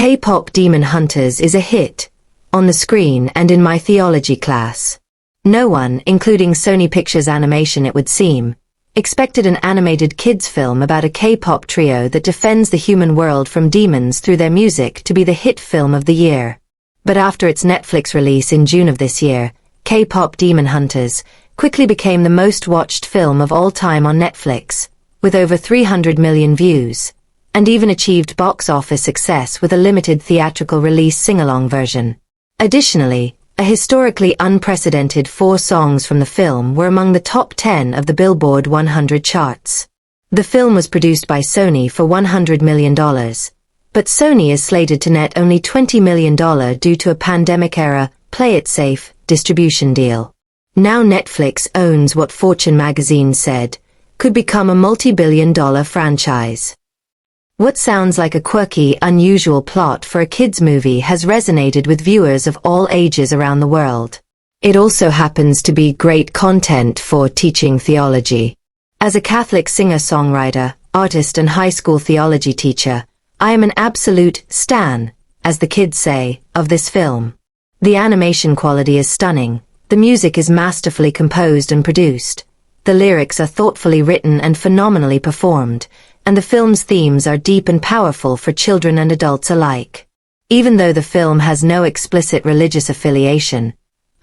K-pop Demon Hunters is a hit, on the screen and in my theology class. No one, including Sony Pictures Animation it would seem, expected an animated kids film about a K-pop trio that defends the human world from demons through their music to be the hit film of the year. But after its Netflix release in June of this year, K-pop Demon Hunters quickly became the most watched film of all time on Netflix, with over 300 million views, and even achieved box office success with a limited theatrical release sing-along version. Additionally, a historically unprecedented 4 songs from the film were among the top 10 of the Billboard 100 charts. The film was produced by Sony for $100 million, but Sony is slated to net only $20 million due to a pandemic-era, play-it-safe, distribution deal. Now Netflix owns what Fortune magazine said could become a multi-billion-dollar franchise. What sounds like a quirky, unusual plot for a kids' movie has resonated with viewers of all ages around the world. It also happens to be great content for teaching theology. As a Catholic singer-songwriter, artist and high school theology teacher, I am an absolute stan, as the kids say, of this film. The animation quality is stunning, the music is masterfully composed and produced, the lyrics are thoughtfully written and phenomenally performed, and the film's themes are deep and powerful for children and adults alike. Even though the film has no explicit religious affiliation,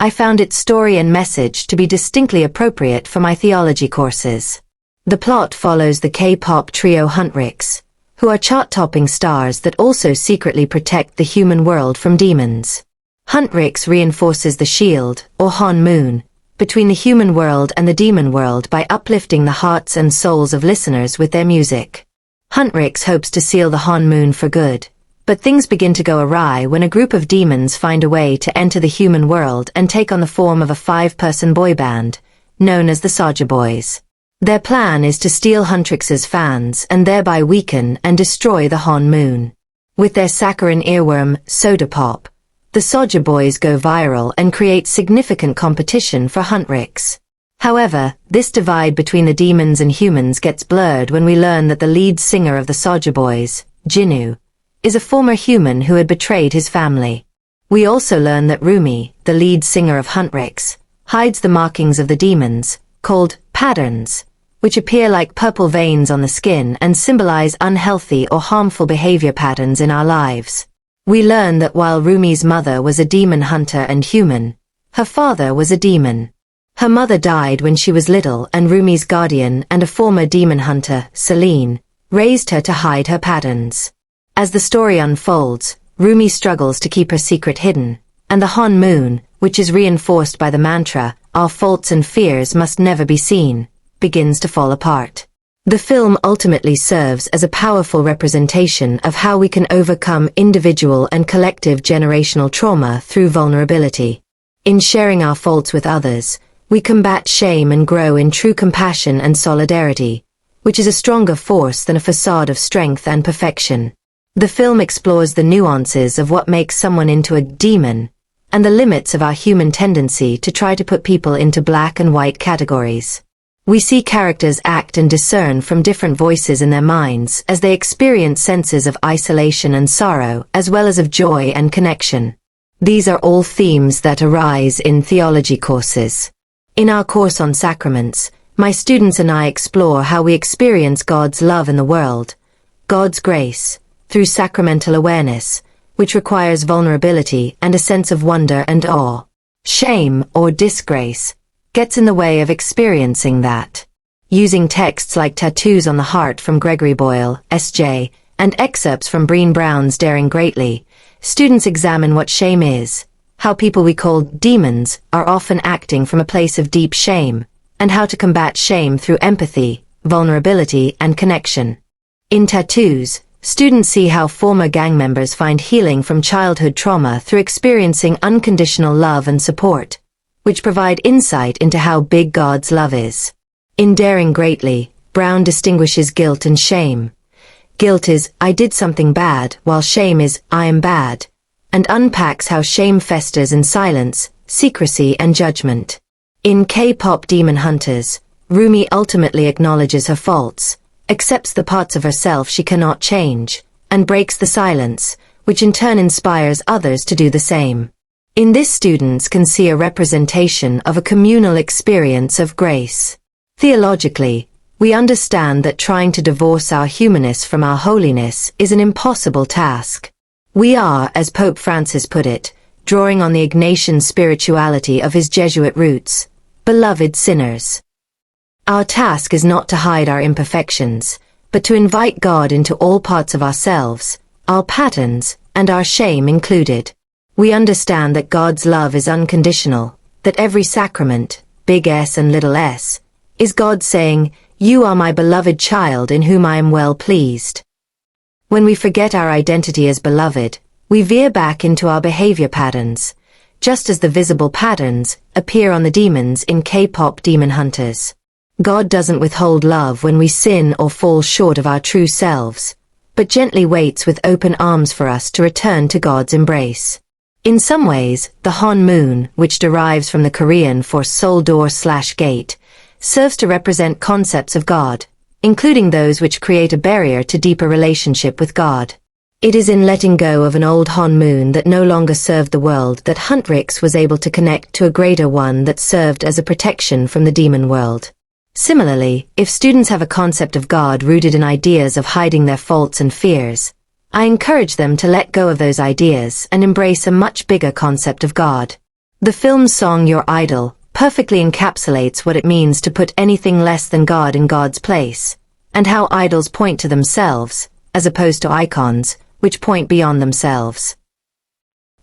I found its story and message to be distinctly appropriate for my theology courses. The plot follows the K-pop trio Huntrix, who are chart-topping stars that also secretly protect the human world from demons. Huntrix reinforces the shield, or Han Moon, between the human world and the demon world by uplifting the hearts and souls of listeners with their music. Huntrix hopes to seal the Han Moon for good, but things begin to go awry when a group of demons find a way to enter the human world and take on the form of a 5-person boy band, known as the Soulja Boys. Their plan is to steal Huntrix's fans and thereby weaken and destroy the Han Moon. With their saccharine earworm, Soda Pop, the Soulja Boys go viral and create significant competition for Huntrix. However, this divide between the demons and humans gets blurred when we learn that the lead singer of the Soulja Boys, Jinwoo, is a former human who had betrayed his family. We also learn that Rumi, the lead singer of Huntrix, hides the markings of the demons, called patterns, which appear like purple veins on the skin and symbolize unhealthy or harmful behavior patterns in our lives. We learn that while Rumi's mother was a demon hunter and human, her father was a demon. Her mother died when she was little and Rumi's guardian and a former demon hunter, Celine, raised her to hide her patterns. As the story unfolds, Rumi struggles to keep her secret hidden, and the Han Moon, which is reinforced by the mantra, "Our faults and fears must never be seen," begins to fall apart. The film ultimately serves as a powerful representation of how we can overcome individual and collective generational trauma through vulnerability. In sharing our faults with others, we combat shame and grow in true compassion and solidarity, which is a stronger force than a facade of strength and perfection. The film explores the nuances of what makes someone into a demon, and the limits of our human tendency to try to put people into black and white categories. We see characters act and discern from different voices in their minds as they experience senses of isolation and sorrow as well as of joy and connection. These are all themes that arise in theology courses. In our course on sacraments, my students and I explore how we experience God's love in the world, God's grace, through sacramental awareness, which requires vulnerability and a sense of wonder and awe. Shame, or disgrace, gets in the way of experiencing that. Using texts like Tattoos on the Heart from Gregory Boyle, S.J., and excerpts from Brené Brown's Daring Greatly, students examine what shame is, how people we call demons are often acting from a place of deep shame, and how to combat shame through empathy, vulnerability, and connection. In Tattoos, students see how former gang members find healing from childhood trauma through experiencing unconditional love and support, which provide insight into how big God's love is. In Daring Greatly, Brown distinguishes guilt and shame. Guilt is, "I did something bad," while shame is, "I am bad," and unpacks how shame festers in silence, secrecy, and judgment. In K-pop Demon Hunters, Rumi ultimately acknowledges her faults, accepts the parts of herself she cannot change, and breaks the silence, which in turn inspires others to do the same. In this, students can see a representation of a communal experience of grace. Theologically, we understand that trying to divorce our humanness from our holiness is an impossible task. We are, as Pope Francis put it, drawing on the Ignatian spirituality of his Jesuit roots, beloved sinners. Our task is not to hide our imperfections, but to invite God into all parts of ourselves, our patterns, and our shame included. We understand that God's love is unconditional, that every sacrament, big S and little s, is God saying, "You are my beloved child in whom I am well pleased." When we forget our identity as beloved, we veer back into our behavior patterns, just as the visible patterns appear on the demons in K-pop Demon Hunters. God doesn't withhold love when we sin or fall short of our true selves, but gently waits with open arms for us to return to God's embrace. In some ways, the Han moon, which derives from the Korean for soul door/gate, serves to represent concepts of God, including those which create a barrier to deeper relationship with God. It is in letting go of an old Han moon that no longer served the world that Huntrix was able to connect to a greater one that served as a protection from the demon world. Similarly, if students have a concept of God rooted in ideas of hiding their faults and fears, I encourage them to let go of those ideas and embrace a much bigger concept of God. The film's song Your Idol perfectly encapsulates what it means to put anything less than God in God's place, and how idols point to themselves, as opposed to icons, which point beyond themselves.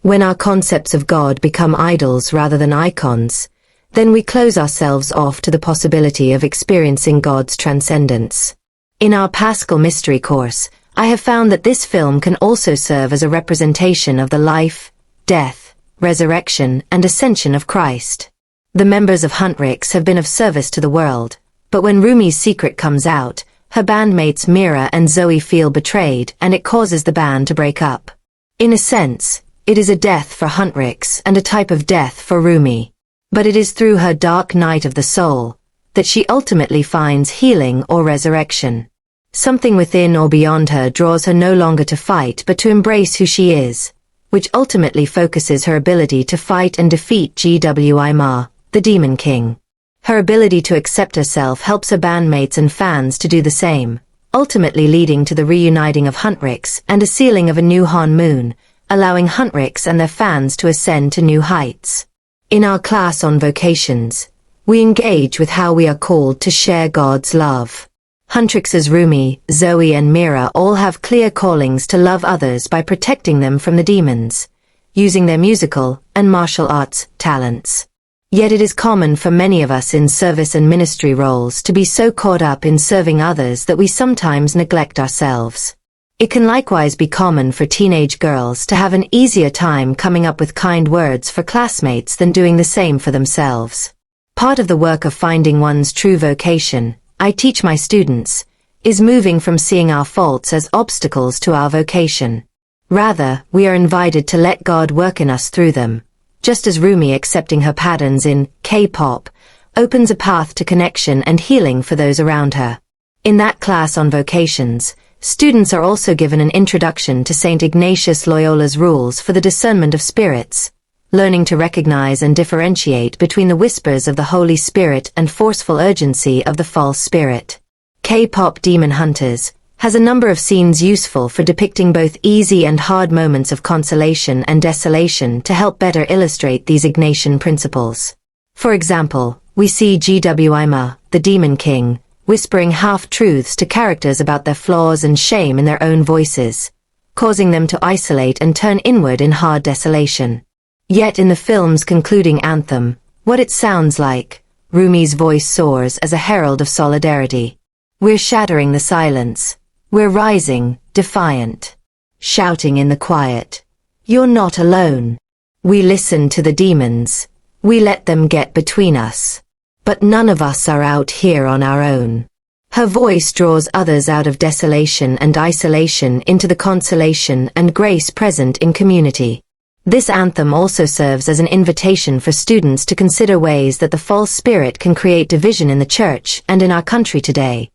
When our concepts of God become idols rather than icons, then we close ourselves off to the possibility of experiencing God's transcendence. In our Paschal mystery course, I have found that this film can also serve as a representation of the life, death, resurrection, and ascension of Christ. The members of Huntrix have been of service to the world, but when Rumi's secret comes out, her bandmates Mira and Zoe feel betrayed and it causes the band to break up. In a sense, it is a death for Huntrix and a type of death for Rumi. But it is through her dark night of the soul that she ultimately finds healing or resurrection. Something within or beyond her draws her no longer to fight but to embrace who she is, which ultimately focuses her ability to fight and defeat Gwi Ma, the Demon King. Her ability to accept herself helps her bandmates and fans to do the same, ultimately leading to the reuniting of Huntrix and a sealing of a new Han moon, allowing Huntrix and their fans to ascend to new heights. In our class on vocations, we engage with how we are called to share God's love. Huntrix's Rumi, Zoe and Mira all have clear callings to love others by protecting them from the demons, using their musical and martial arts talents. Yet it is common for many of us in service and ministry roles to be so caught up in serving others that we sometimes neglect ourselves. It can likewise be common for teenage girls to have an easier time coming up with kind words for classmates than doing the same for themselves. Part of the work of finding one's true vocation, I teach my students, is moving from seeing our faults as obstacles to our vocation. Rather, we are invited to let God work in us through them, just as Rumi accepting her patterns in K-pop opens a path to connection and healing for those around her. In that class on vocations, students are also given an introduction to St. Ignatius Loyola's rules for the discernment of spirits, learning to recognize and differentiate between the whispers of the Holy Spirit and forceful urgency of the false spirit. K-pop Demon Hunters has a number of scenes useful for depicting both easy and hard moments of consolation and desolation to help better illustrate these Ignatian principles. For example, we see Gwi Ma, the Demon King, whispering half-truths to characters about their flaws and shame in their own voices, causing them to isolate and turn inward in hard desolation. Yet in the film's concluding anthem, what it sounds like, Rumi's voice soars as a herald of solidarity. We're shattering the silence. We're rising, defiant. Shouting in the quiet. You're not alone. We listen to the demons. We let them get between us. But none of us are out here on our own. Her voice draws others out of desolation and isolation into the consolation and grace present in community. This anthem also serves as an invitation for students to consider ways that the false spirit can create division in the church and in our country today,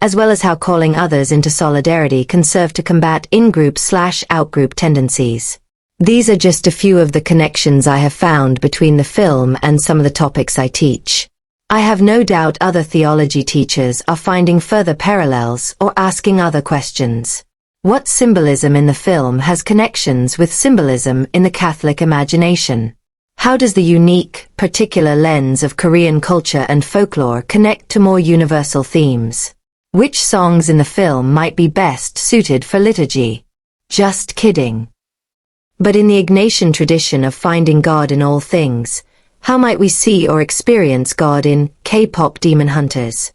as well as how calling others into solidarity can serve to combat in-group/out-group tendencies. These are just a few of the connections I have found between the film and some of the topics I teach. I have no doubt other theology teachers are finding further parallels or asking other questions. What symbolism in the film has connections with symbolism in the Catholic imagination? How does the unique, particular lens of Korean culture and folklore connect to more universal themes? Which songs in the film might be best suited for liturgy? Just kidding. But in the Ignatian tradition of finding God in all things, how might we see or experience God in K-Pop Demon Hunters?